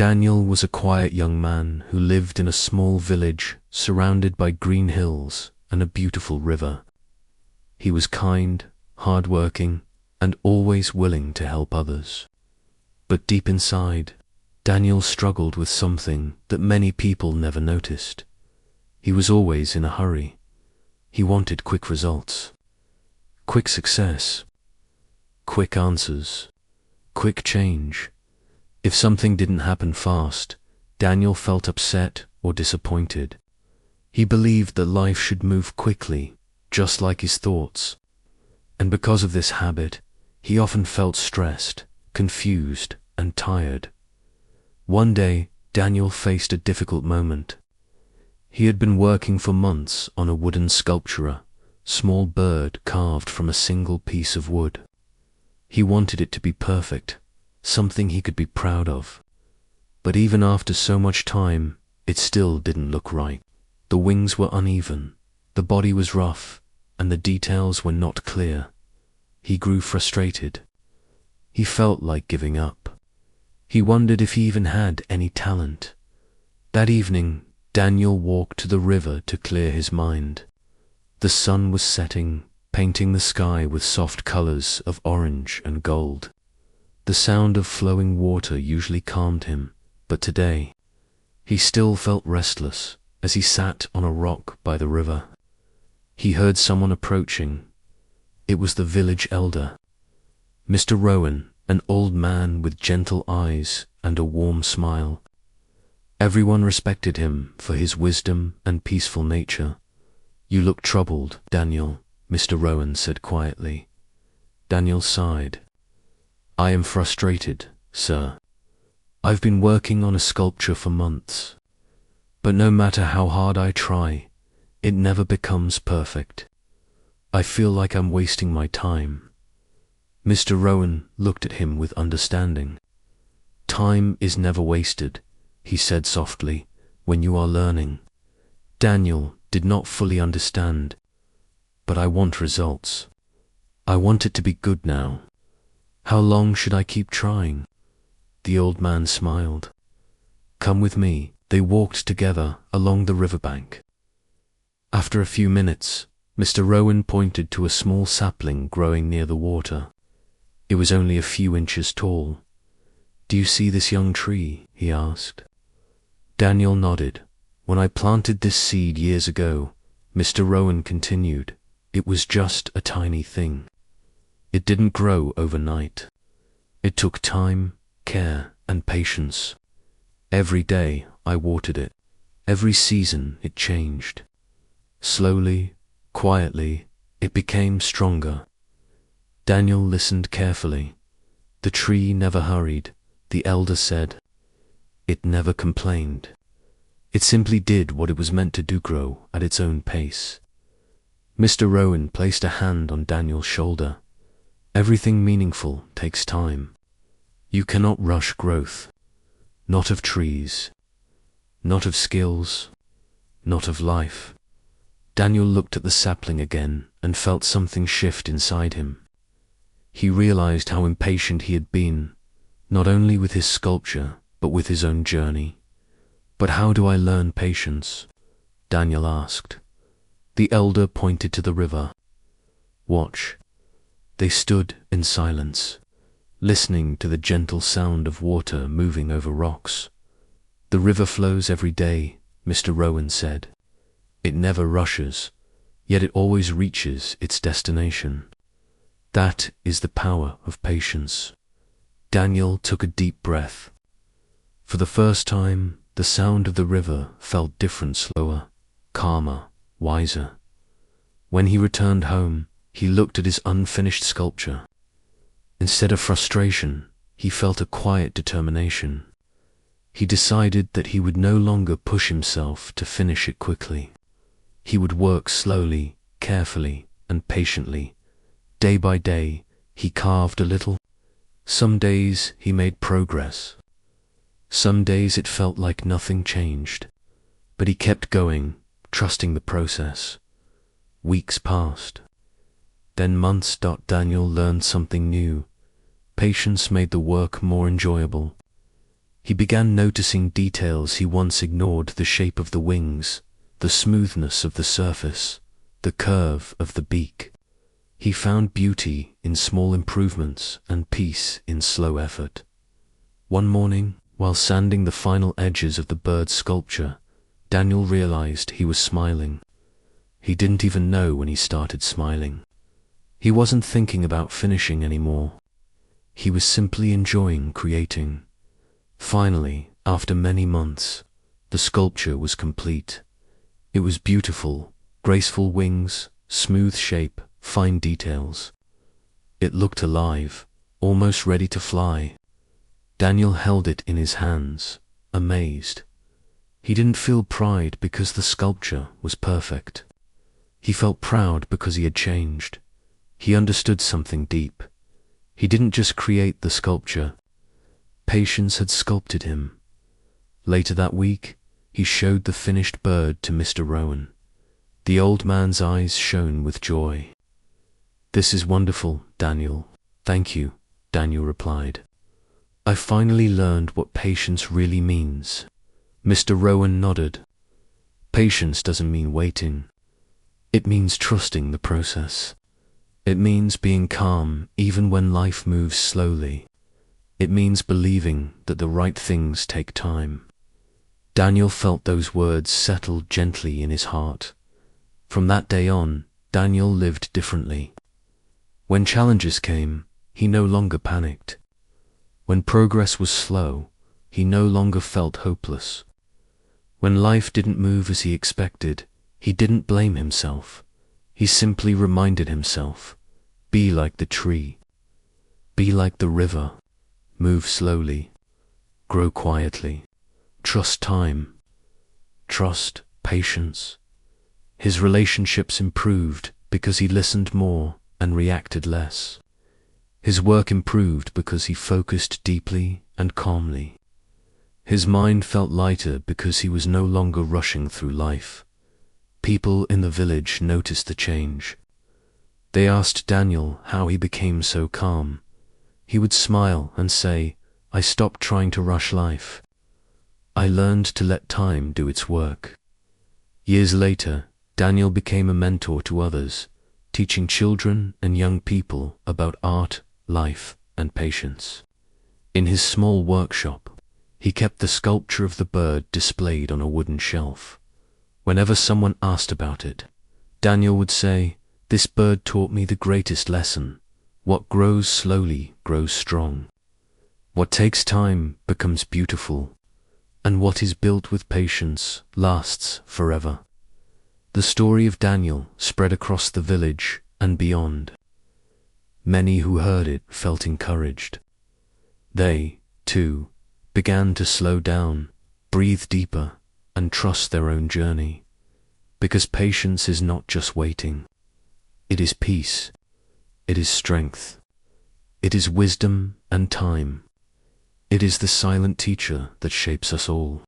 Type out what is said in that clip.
Daniel was a quiet young man who lived in a small village surrounded by green hills and a beautiful river. He was kind, hardworking, and always willing to help others. But deep inside, Daniel struggled with something that many people never noticed. He was always in a hurry. He wanted quick results, quick success, quick answers, quick change. If something didn't happen fast, Daniel felt upset or disappointed. He believed that life should move quickly, just like his thoughts. And because of this habit, he often felt stressed, confused, and tired. One day, Daniel faced a difficult moment. He had been working for months on a wooden sculpture, a small bird carved from a single piece of wood. He wanted it to be perfect, something he could be proud of. But even after so much time, it still didn't look right. The wings were uneven, the body was rough, and the details were not clear. He grew frustrated. He felt like giving up. He wondered if he even had any talent. That evening, Daniel walked to the river to clear his mind. The sun was setting, painting the sky with soft colors of orange and gold. The sound of flowing water usually calmed him, but today, he still felt restless as he sat on a rock by the river. He heard someone approaching. It was the village elder, Mr. Rowan, an old man with gentle eyes and a warm smile. Everyone respected him for his wisdom and peaceful nature. "You look troubled, Daniel," Mr. Rowan said quietly. Daniel sighed. "I am frustrated, sir. I've been working on a sculpture for months, but no matter how hard I try, it never becomes perfect. I feel like I'm wasting my time." Mr. Rowan looked at him with understanding. "Time is never wasted," he said softly, "when you are learning." Daniel did not fully understand. "But I want results. I want it to be good now. How long should I keep trying?" The old man smiled. "Come with me." They walked together along the riverbank. After a few minutes, Mr. Rowan pointed to a small sapling growing near the water. It was only a few inches tall. "Do you see this young tree?" he asked. Daniel nodded. "When I planted this seed years ago," Mr. Rowan continued, "it was just a tiny thing. It didn't grow overnight. It took time, care, and patience. Every day I watered it. Every season it changed. Slowly, quietly, it became stronger." Daniel listened carefully. The tree never hurried, the elder said. It never complained. It simply did what it was meant to do, grow at its own pace. Mr. Rowan placed a hand on Daniel's shoulder. "Everything meaningful takes time. You cannot rush growth. Not of trees. Not of skills. Not of life." Daniel looked at the sapling again and felt something shift inside him. He realized how impatient he had been, not only with his sculpture, but with his own journey. "But how do I learn patience?" Daniel asked. The elder pointed to the river. "Watch." They stood in silence, listening to the gentle sound of water moving over rocks. "The river flows every day," Mr. Rowan said. "It never rushes, yet it always reaches its destination. That is the power of patience." Daniel took a deep breath. For the first time, the sound of the river felt different, slower, calmer, wiser. When he returned home, he looked at his unfinished sculpture. Instead of frustration, he felt a quiet determination. He decided that he would no longer push himself to finish it quickly. He would work slowly, carefully, and patiently. Day by day, he carved a little. Some days he made progress. Some days it felt like nothing changed. But he kept going, trusting the process. Weeks passed. Then months. Daniel learned something new. Patience made the work more enjoyable. He began noticing details he once ignored: the shape of the wings, the smoothness of the surface, the curve of the beak. He found beauty in small improvements and peace in slow effort. One morning, while sanding the final edges of the bird's sculpture, Daniel realized he was smiling. He didn't even know when he started smiling. He wasn't thinking about finishing anymore. He was simply enjoying creating. Finally, after many months, the sculpture was complete. It was beautiful, graceful wings, smooth shape, fine details. It looked alive, almost ready to fly. Daniel held it in his hands, amazed. He didn't feel pride because the sculpture was perfect. He felt proud because he had changed. He understood something deep. He didn't just create the sculpture. Patience had sculpted him. Later that week, he showed the finished bird to Mr. Rowan. The old man's eyes shone with joy. "This is wonderful, Daniel." "Thank you," Daniel replied. "I finally learned what patience really means." Mr. Rowan nodded. Patience doesn't mean waiting. It means trusting the process. It means being calm even when life moves slowly. It means believing that the right things take time. Daniel felt those words settle gently in his heart. From that day on, Daniel lived differently. When challenges came, he no longer panicked. When progress was slow, he no longer felt hopeless. When life didn't move as he expected, he didn't blame himself. He simply reminded himself, be like the tree, be like the river, move slowly, grow quietly, trust time, trust patience. His relationships improved because he listened more and reacted less. His work improved because he focused deeply and calmly. His mind felt lighter because he was no longer rushing through life. People in the village noticed the change. They asked Daniel how he became so calm. He would smile and say, "I stopped trying to rush life. I learned to let time do its work." Years later, Daniel became a mentor to others, teaching children and young people about art, life, and patience. In his small workshop, he kept the sculpture of the bird displayed on a wooden shelf. Whenever someone asked about it, Daniel would say, "This bird taught me the greatest lesson. What grows slowly grows strong. What takes time becomes beautiful, and what is built with patience lasts forever." The story of Daniel spread across the village and beyond. Many who heard it felt encouraged. They, too, began to slow down, breathe deeper, and trust their own journey. Because patience is not just waiting. It is peace. It is strength. It is wisdom and time. It is the silent teacher that shapes us all.